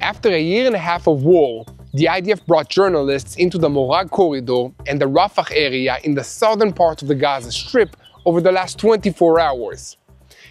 After a year and a half of war, the IDF brought journalists into the Morag Corridor and the Rafah area in the southern part of the Gaza Strip over the last 24 hours.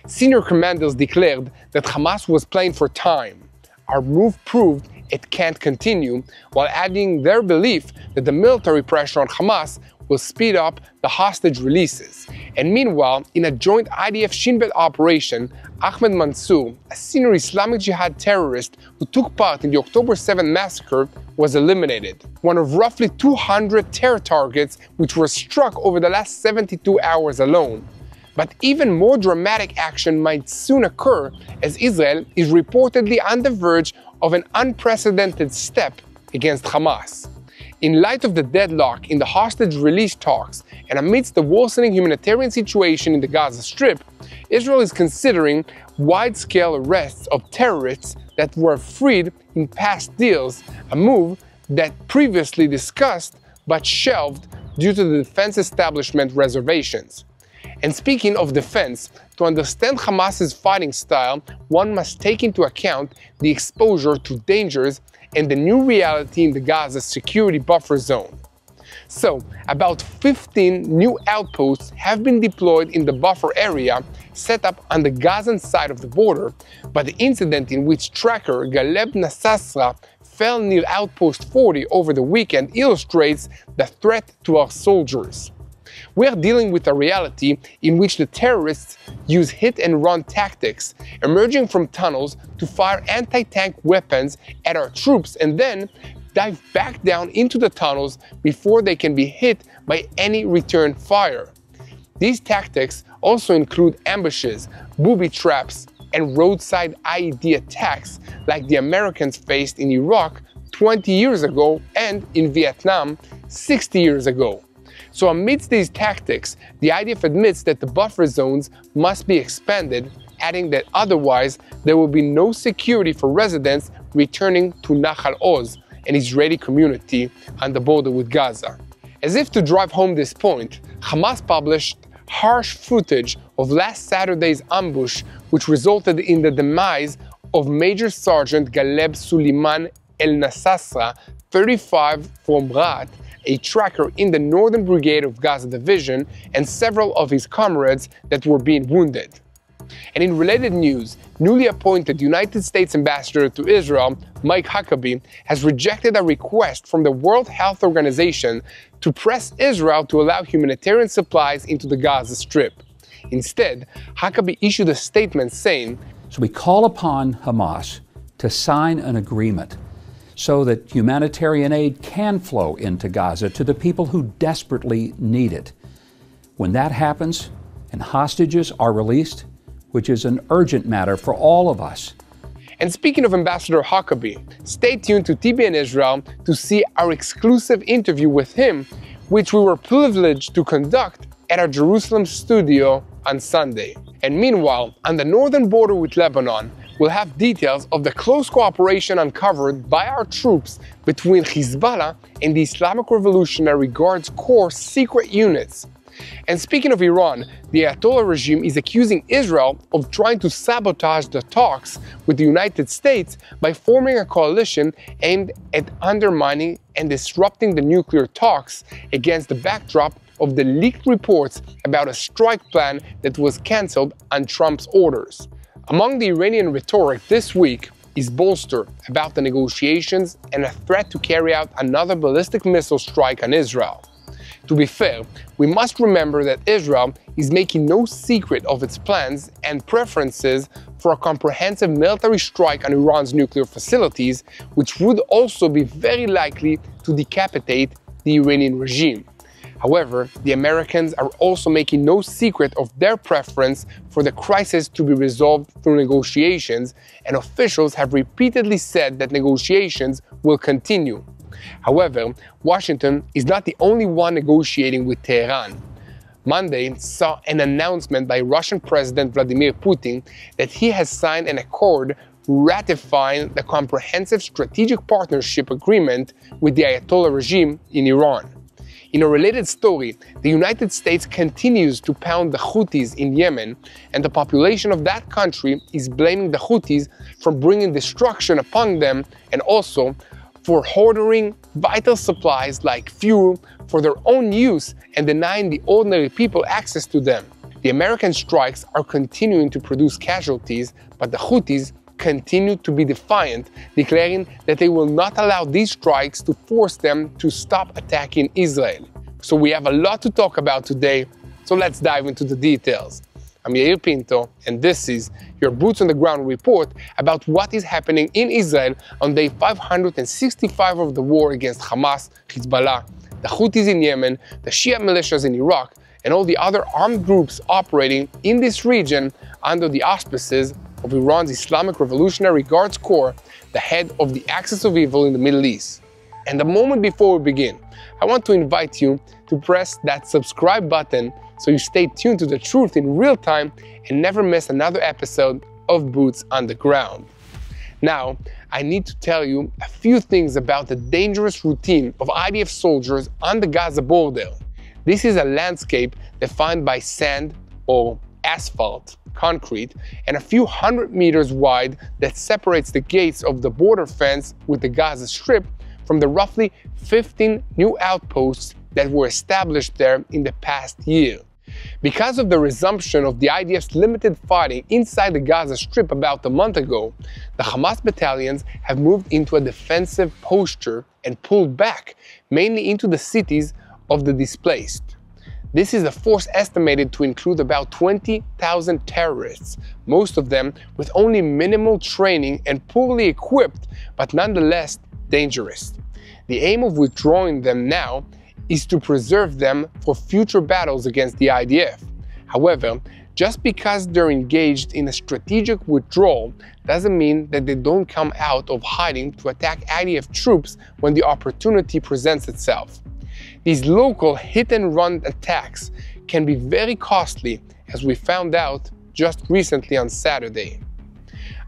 Senior commanders declared that Hamas was playing for time. Our move proved it can't continue, while adding their belief that the military pressure on Hamas will speed up the hostage releases. And meanwhile, in a joint IDF Shin Bet operation, Ahmed Mansour, a senior Islamic Jihad terrorist who took part in the October 7 massacre, was eliminated. One of roughly 200 terror targets which were struck over the last 72 hours alone. But even more dramatic action might soon occur, as Israel is reportedly on the verge of an unprecedented step against Hamas. In light of the deadlock in the hostage release talks and amidst the worsening humanitarian situation in the Gaza Strip, Israel is considering wide-scale arrests of terrorists that were freed in past deals, a move that previously discussed but shelved due to the defense establishment reservations. And speaking of defense, to understand Hamas's fighting style, one must take into account the exposure to dangers and the new reality in the Gaza security buffer zone. So, about 15 new outposts have been deployed in the buffer area set up on the Gazan side of the border, but the incident in which tracker Galeb Nassasra fell near Outpost 40 over the weekend illustrates the threat to our soldiers. We are dealing with a reality in which the terrorists use hit-and-run tactics, emerging from tunnels to fire anti-tank weapons at our troops and then dive back down into the tunnels before they can be hit by any return fire. These tactics also include ambushes, booby traps, and roadside IED attacks like the Americans faced in Iraq 20 years ago and in Vietnam 60 years ago. So amidst these tactics, the IDF admits that the buffer zones must be expanded, adding that otherwise there will be no security for residents returning to Nahal Oz, an Israeli community on the border with Gaza. As if to drive home this point, Hamas published harsh footage of last Saturday's ambush, which resulted in the demise of Major Sergeant Galeb Suleiman El Nassasra, 35, from Rat, a tracker in the Northern Brigade of Gaza Division, and several of his comrades that were being wounded. And in related news, newly appointed United States Ambassador to Israel, Mike Huckabee, has rejected a request from the World Health Organization to press Israel to allow humanitarian supplies into the Gaza Strip. Instead, Huckabee issued a statement saying, "So we call upon Hamas to sign an agreement so that humanitarian aid can flow into Gaza to the people who desperately need it. When that happens and hostages are released, which is an urgent matter for all of us." And speaking of Ambassador Huckabee, stay tuned to TBN Israel to see our exclusive interview with him, which we were privileged to conduct at our Jerusalem studio on Sunday. And meanwhile, on the northern border with Lebanon, we'll have details of the close cooperation uncovered by our troops between Hezbollah and the Islamic Revolutionary Guard's core secret units. And speaking of Iran, the Ayatollah regime is accusing Israel of trying to sabotage the talks with the United States by forming a coalition aimed at undermining and disrupting the nuclear talks against the backdrop of the leaked reports about a strike plan that was cancelled on Trump's orders. Among the Iranian rhetoric this week is bolster about the negotiations and a threat to carry out another ballistic missile strike on Israel. To be fair, we must remember that Israel is making no secret of its plans and preferences for a comprehensive military strike on Iran's nuclear facilities, which would also be very likely to decapitate the Iranian regime. However, the Americans are also making no secret of their preference for the crisis to be resolved through negotiations, and officials have repeatedly said that negotiations will continue. However, Washington is not the only one negotiating with Tehran. Monday saw an announcement by Russian President Vladimir Putin that he has signed an accord ratifying the Comprehensive Strategic Partnership Agreement with the Ayatollah regime in Iran. In a related story, the United States continues to pound the Houthis in Yemen, and the population of that country is blaming the Houthis for bringing destruction upon them and also for hoarding vital supplies like fuel for their own use and denying the ordinary people access to them. The American strikes are continuing to produce casualties, but the Houthis continue to be defiant, declaring that they will not allow these strikes to force them to stop attacking Israel. So we have a lot to talk about today, so let's dive into the details. I'm Yair Pinto, and this is your Boots on the Ground report about what is happening in Israel on day 565 of the war against Hamas, Hezbollah, the Houthis in Yemen, the Shia militias in Iraq, and all the other armed groups operating in this region under the auspices of Iran's Islamic Revolutionary Guards Corps, the head of the axis of evil in the Middle East. And the moment before we begin, I want to invite you to press that subscribe button so you stay tuned to the truth in real time and never miss another episode of Boots on the Ground. Now, I need to tell you a few things about the dangerous routine of IDF soldiers on the Gaza border. This is a landscape defined by sand or asphalt, concrete, and a few hundred meters wide that separates the gates of the border fence with the Gaza Strip from the roughly 15 new outposts that were established there in the past year. Because of the resumption of the IDF's limited fighting inside the Gaza Strip about a month ago, the Hamas battalions have moved into a defensive posture and pulled back, mainly into the cities of the displaced. This is a force estimated to include about 20,000 terrorists, most of them with only minimal training and poorly equipped, but nonetheless dangerous. The aim of withdrawing them now is to preserve them for future battles against the IDF. However, just because they're engaged in a strategic withdrawal doesn't mean that they don't come out of hiding to attack IDF troops when the opportunity presents itself. These local hit-and-run attacks can be very costly, as we found out just recently on Saturday.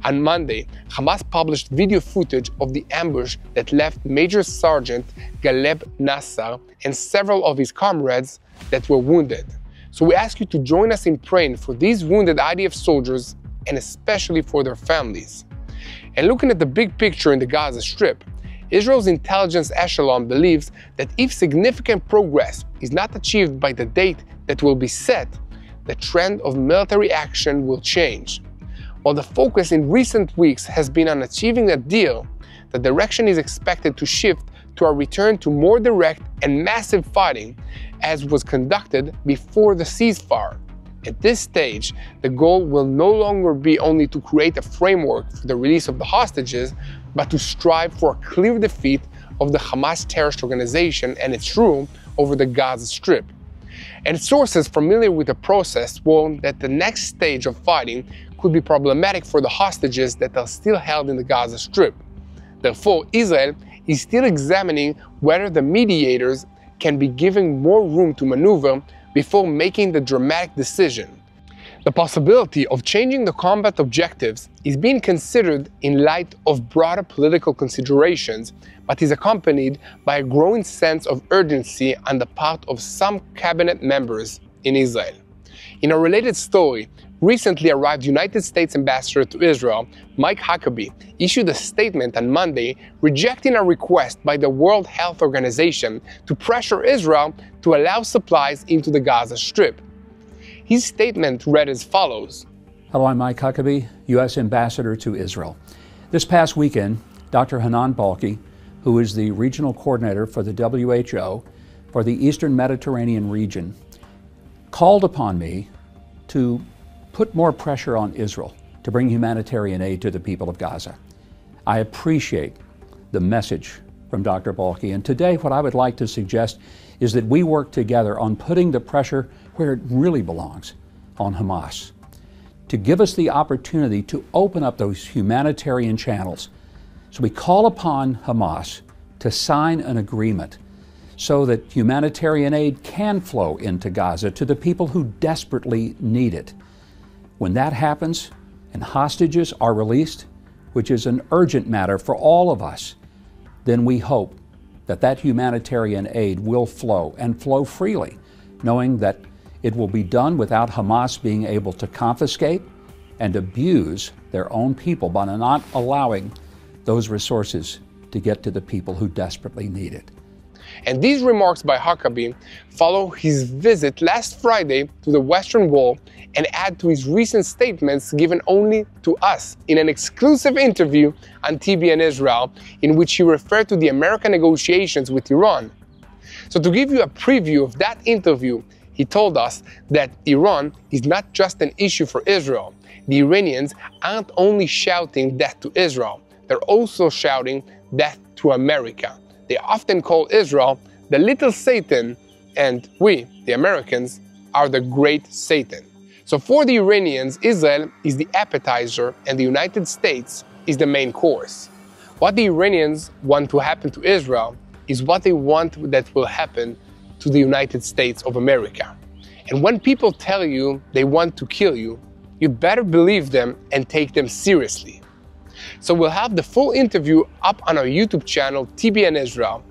On Monday, Hamas published video footage of the ambush that left Major Sergeant Galeb Nassar and several of his comrades that were wounded. So we ask you to join us in praying for these wounded IDF soldiers and especially for their families. And looking at the big picture in the Gaza Strip, Israel's intelligence echelon believes that if significant progress is not achieved by the date that will be set, the trend of military action will change. While the focus in recent weeks has been on achieving a deal, the direction is expected to shift to a return to more direct and massive fighting as was conducted before the ceasefire. At this stage, the goal will no longer be only to create a framework for the release of the hostages, but to strive for a clear defeat of the Hamas terrorist organization and its rule over the Gaza Strip. And sources familiar with the process warn that the next stage of fighting could be problematic for the hostages that are still held in the Gaza Strip. Therefore, Israel is still examining whether the mediators can be given more room to maneuver before making the dramatic decision. The possibility of changing the combat objectives is being considered in light of broader political considerations, but is accompanied by a growing sense of urgency on the part of some cabinet members in Israel. In a related story, recently arrived United States Ambassador to Israel, Mike Huckabee, issued a statement on Monday rejecting a request by the World Health Organization to pressure Israel to allow supplies into the Gaza Strip. His statement read as follows. Hello, I'm Mike Huckabee, U.S. Ambassador to Israel. This past weekend, Dr. Hanan Balki, who is the regional coordinator for the WHO for the Eastern Mediterranean region, called upon me to put more pressure on Israel to bring humanitarian aid to the people of Gaza. I appreciate the message from Dr. Balki, and today what I would like to suggest is that we work together on putting the pressure where it really belongs, on Hamas, to give us the opportunity to open up those humanitarian channels. So we call upon Hamas to sign an agreement so that humanitarian aid can flow into Gaza to the people who desperately need it. When that happens and hostages are released, which is an urgent matter for all of us, then we hope that humanitarian aid will flow and flow freely, knowing that it will be done without Hamas being able to confiscate and abuse their own people by not allowing those resources to get to the people who desperately need it. And these remarks by Huckabee follow his visit last Friday to the Western Wall and add to his recent statements given only to us in an exclusive interview on TBN Israel, in which he referred to the American negotiations with Iran. So to give you a preview of that interview, he told us that Iran is not just an issue for Israel. The Iranians aren't only shouting death to Israel, they're also shouting death to America. They often call Israel the little Satan, and we, the Americans, are the great Satan. So for the Iranians, Israel is the appetizer and the United States is the main course. What the Iranians want to happen to Israel is what they want that will happen to the United States of America. And when people tell you they want to kill you, you better believe them and take them seriously. So we'll have the full interview up on our YouTube channel, TBN Israel.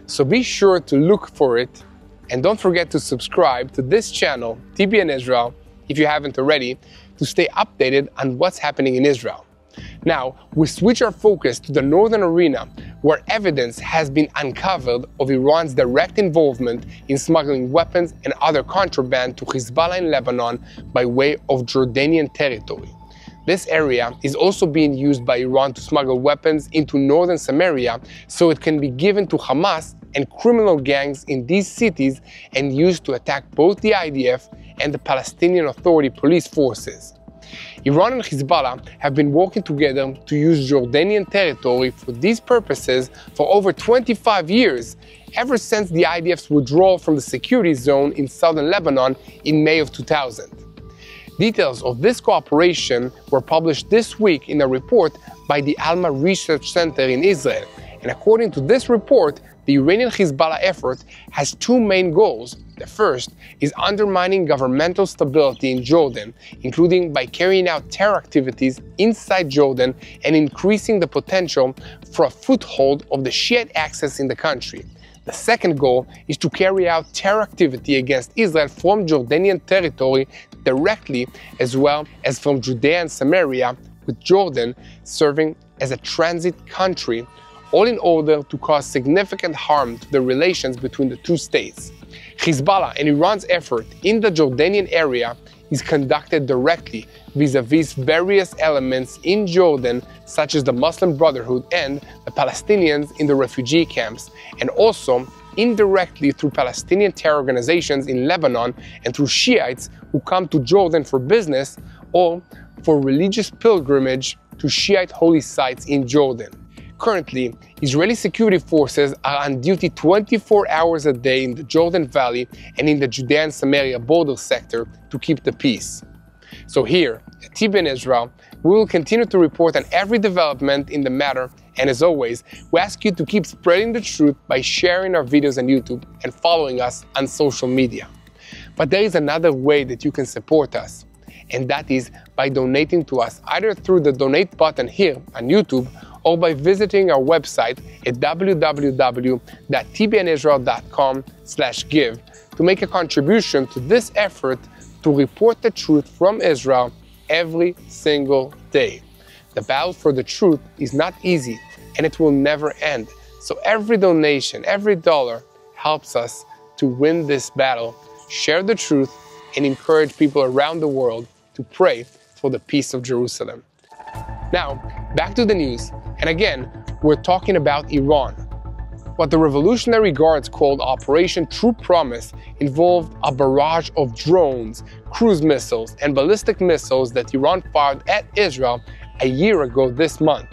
So be sure to look for it. And don't forget to subscribe to this channel, TBN Israel, if you haven't already, to stay updated on what's happening in Israel. Now, we switch our focus to the northern arena, where evidence has been uncovered of Iran's direct involvement in smuggling weapons and other contraband to Hezbollah in Lebanon by way of Jordanian territory. This area is also being used by Iran to smuggle weapons into northern Samaria so it can be given to Hamas and criminal gangs in these cities and used to attack both the IDF and the Palestinian Authority police forces. Iran and Hezbollah have been working together to use Jordanian territory for these purposes for over 25 years, ever since the IDF's withdrawal from the security zone in southern Lebanon in May of 2000. Details of this cooperation were published this week in a report by the Alma Research Center in Israel. And according to this report, the Iranian-Hezbollah effort has two main goals. The first is undermining governmental stability in Jordan, including by carrying out terror activities inside Jordan and increasing the potential for a foothold of the Shiite axis in the country. The second goal is to carry out terror activity against Israel from Jordanian territory directly, as well as from Judea and Samaria, with Jordan serving as a transit country, all in order to cause significant harm to the relations between the two states. Hezbollah and Iran's effort in the Jordanian area is conducted directly vis-a-vis various elements in Jordan, such as the Muslim Brotherhood and the Palestinians in the refugee camps, and also indirectly through Palestinian terror organizations in Lebanon and through Shiites who come to Jordan for business or for religious pilgrimage to Shiite holy sites in Jordan. Currently, Israeli security forces are on duty 24 hours a day in the Jordan Valley and in the Judea and Samaria border sector to keep the peace. So here, at TBN Israel, we will continue to report on every development in the matter, and as always, we ask you to keep spreading the truth by sharing our videos on YouTube and following us on social media. But there is another way that you can support us, and that is by donating to us either through the donate button here on YouTube or by visiting our website at www.tbnisrael.com/give to make a contribution to this effort to report the truth from Israel every single day. The battle for the truth is not easy, and it will never end. So every donation, every dollar helps us to win this battle, share the truth, and encourage people around the world to pray for the peace of Jerusalem. Now, back to the news. And again, we're talking about Iran. What the Revolutionary Guards called Operation True Promise involved a barrage of drones, cruise missiles, and ballistic missiles that Iran fired at Israel a year ago this month.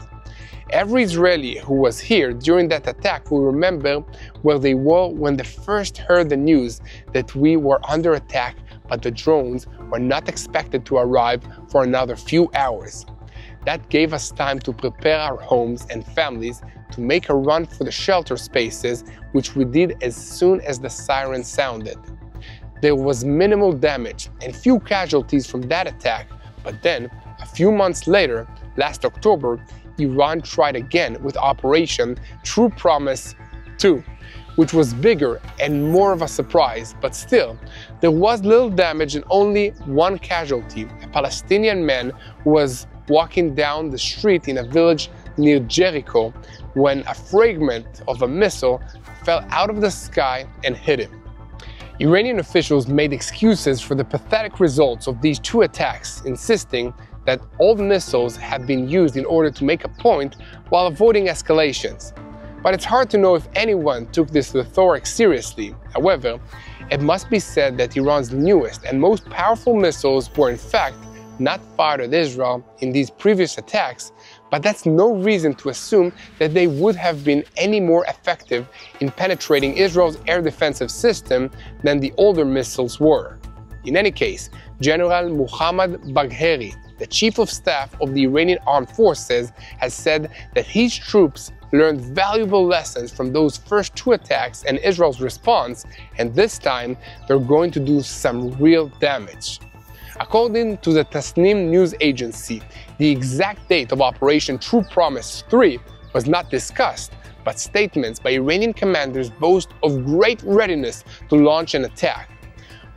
Every Israeli who was here during that attack will remember where they were when they first heard the news that we were under attack, but the drones were not expected to arrive for another few hours. That gave us time to prepare our homes and families to make a run for the shelter spaces, which we did as soon as the siren sounded. There was minimal damage and few casualties from that attack, but then, a few months later, last October, Iran tried again with Operation True Promise too, which was bigger and more of a surprise, but still, there was little damage and only one casualty, a Palestinian man who was walking down the street in a village near Jericho when a fragment of a missile fell out of the sky and hit him. Iranian officials made excuses for the pathetic results of these two attacks, insisting that all missiles had been used in order to make a point while avoiding escalations. But it's hard to know if anyone took this rhetoric seriously. However, it must be said that Iran's newest and most powerful missiles were in fact not fired at Israel in these previous attacks, but that's no reason to assume that they would have been any more effective in penetrating Israel's air defensive system than the older missiles were. In any case, General Muhammad Bagheri, the chief of staff of the Iranian armed forces, has said that his troops learned valuable lessons from those first two attacks and Israel's response, and this time they're going to do some real damage. According to the Tasnim news agency, the exact date of Operation True Promise 3 was not discussed, but statements by Iranian commanders boast of great readiness to launch an attack.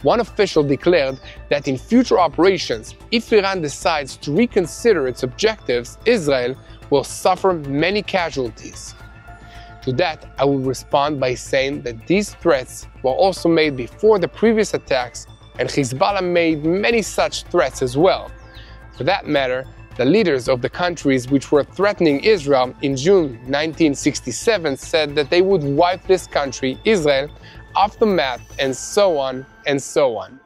One official declared that in future operations, if Iran decides to reconsider its objectives, Israel will suffer many casualties. To that, I will respond by saying that these threats were also made before the previous attacks, and Hezbollah made many such threats as well. For that matter, the leaders of the countries which were threatening Israel in June 1967 said that they would wipe this country, Israel, off the map, and so on and so on.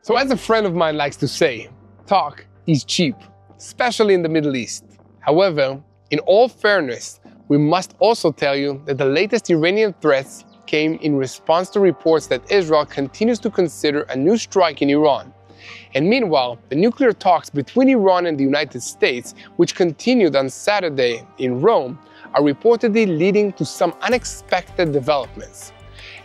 So as a friend of mine likes to say, talk is cheap, especially in the Middle East. However, in all fairness, we must also tell you that the latest Iranian threats came in response to reports that Israel continues to consider a new strike in Iran. And meanwhile, the nuclear talks between Iran and the United States, which continued on Saturday in Rome, are reportedly leading to some unexpected developments.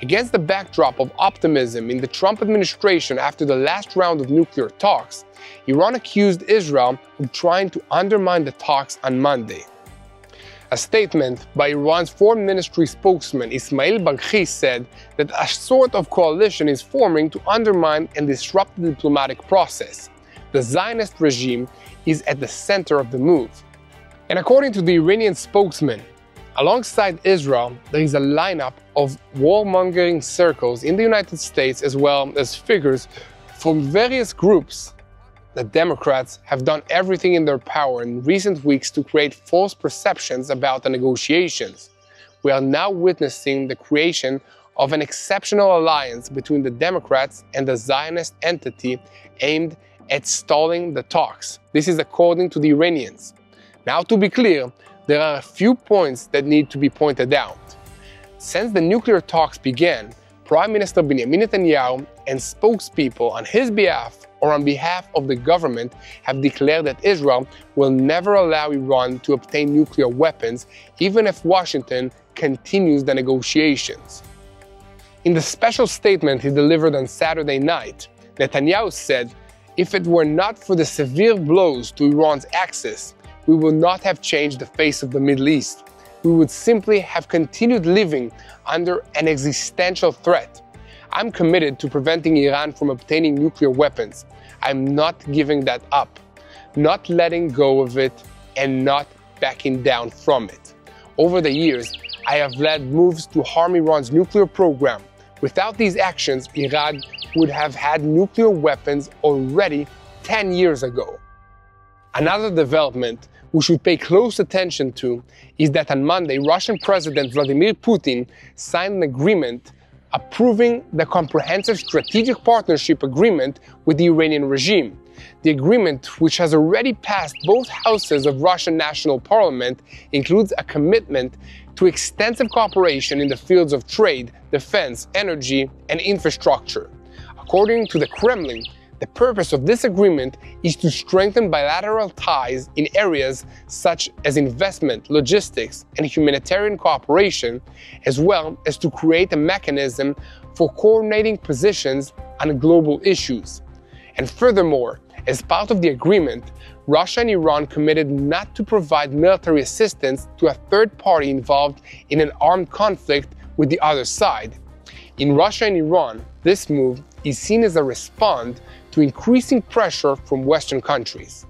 Against the backdrop of optimism in the Trump administration after the last round of nuclear talks, Iran accused Israel of trying to undermine the talks on Monday. A statement by Iran's foreign ministry spokesman Ismail Baghi said that a sort of coalition is forming to undermine and disrupt the diplomatic process. The Zionist regime is at the center of the move. And according to the Iranian spokesman, alongside Israel, there is a lineup of warmongering circles in the United States as well as figures from various groups. The Democrats have done everything in their power in recent weeks to create false perceptions about the negotiations. We are now witnessing the creation of an exceptional alliance between the Democrats and the Zionist entity aimed at stalling the talks. This is according to the Iranians. Now, to be clear, there are a few points that need to be pointed out. Since the nuclear talks began, Prime Minister Benjamin Netanyahu and spokespeople on his behalf or on behalf of the government have declared that Israel will never allow Iran to obtain nuclear weapons, even if Washington continues the negotiations. In the special statement he delivered on Saturday night, Netanyahu said, "If it were not for the severe blows to Iran's axis, we would not have changed the face of the Middle East. We would simply have continued living under an existential threat. I'm committed to preventing Iran from obtaining nuclear weapons. I'm not giving that up, not letting go of it, and not backing down from it. Over the years, I have led moves to harm Iran's nuclear program. Without these actions, Iran would have had nuclear weapons already 10 years ago." Another development we should pay close attention to is that on Monday, Russian President Vladimir Putin signed an agreement approving the Comprehensive Strategic Partnership Agreement with the Iranian regime. The agreement, which has already passed both houses of Russian National Parliament, includes a commitment to extensive cooperation in the fields of trade, defense, energy, and infrastructure. According to the Kremlin, the purpose of this agreement is to strengthen bilateral ties in areas such as investment, logistics, and humanitarian cooperation, as well as to create a mechanism for coordinating positions on global issues. And furthermore, As part of the agreement, Russia and Iran committed not to provide military assistance to a third party involved in an armed conflict with the other side. In Russia and Iran, this move is seen as a response to increasing pressure from Western countries.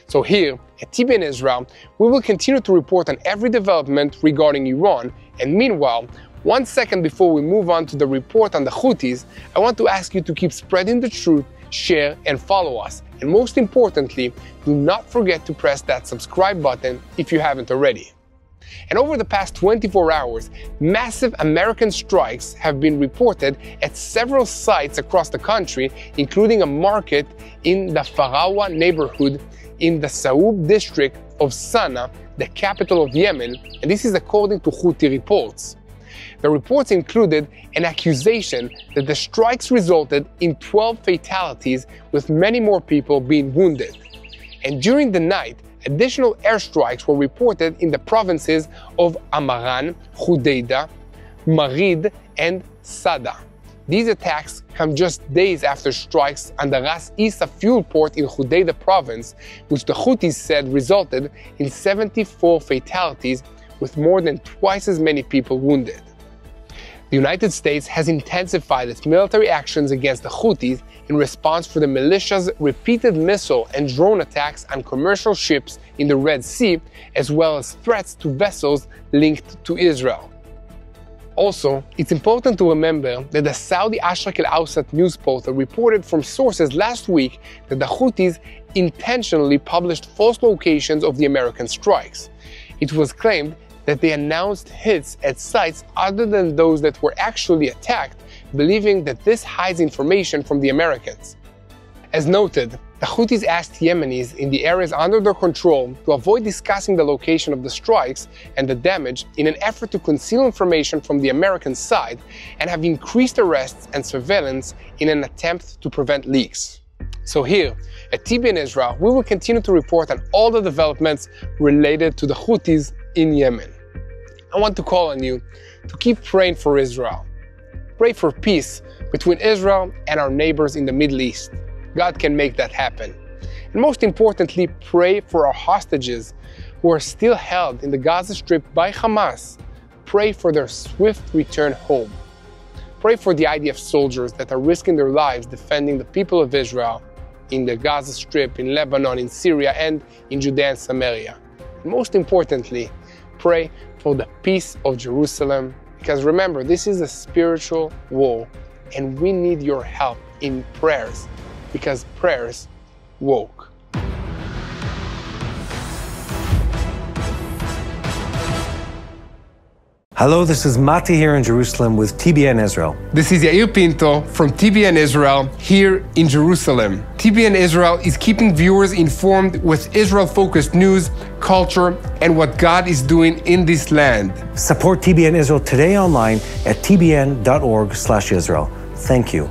So here, at TBN Israel, we will continue to report on every development regarding Iran, and meanwhile, 1 second before we move on to the report on the Houthis, I want to ask you to keep spreading the truth, share, and follow us. And most importantly, do not forget to press that subscribe button if you haven't already. And over the past 24 hours, massive American strikes have been reported at several sites across the country, including a market in the Farawa neighborhood in the Saub district of Sana'a, the capital of Yemen, and this is according to Houthi reports. The reports included an accusation that the strikes resulted in 12 fatalities, with many more people being wounded. And during the night, additional airstrikes were reported in the provinces of Amaran, Hudeida, Marid, and Sada. These attacks come just days after strikes on the Ras Isa fuel port in Hudeida province, which the Houthis said resulted in 74 fatalities, with more than twice as many people wounded. The United States has intensified its military actions against the Houthis in response for the militia's repeated missile and drone attacks on commercial ships in the Red Sea, as well as threats to vessels linked to Israel. Also, it's important to remember that the Saudi Ashrak al-Awsat news portal reported from sources last week that the Houthis intentionally published false locations of the American strikes. It was claimed that they announced hits at sites other than those that were actually attacked, believing that this hides information from the Americans. As noted, the Houthis asked Yemenis in the areas under their control to avoid discussing the location of the strikes and the damage in an effort to conceal information from the American side, and have increased arrests and surveillance in an attempt to prevent leaks. So here, at TBN Israel, we will continue to report on all the developments related to the Houthis in Yemen. I want to call on you to keep praying for Israel. Pray for peace between Israel and our neighbors in the Middle East. God can make that happen. And most importantly, pray for our hostages who are still held in the Gaza Strip by Hamas. Pray for their swift return home. Pray for the IDF soldiers that are risking their lives defending the people of Israel in the Gaza Strip, in Lebanon, in Syria, and in Judea and Samaria. And most importantly, pray for the peace of Jerusalem, because remember, this is a spiritual war, and we need your help in prayers, because prayers work. Hello, this is Mati here in Jerusalem with TBN Israel. This is Yair Pinto from TBN Israel here in Jerusalem. TBN Israel is keeping viewers informed with Israel-focused news, culture, and what God is doing in this land. Support TBN Israel today online at tbn.org/Israel. Thank you.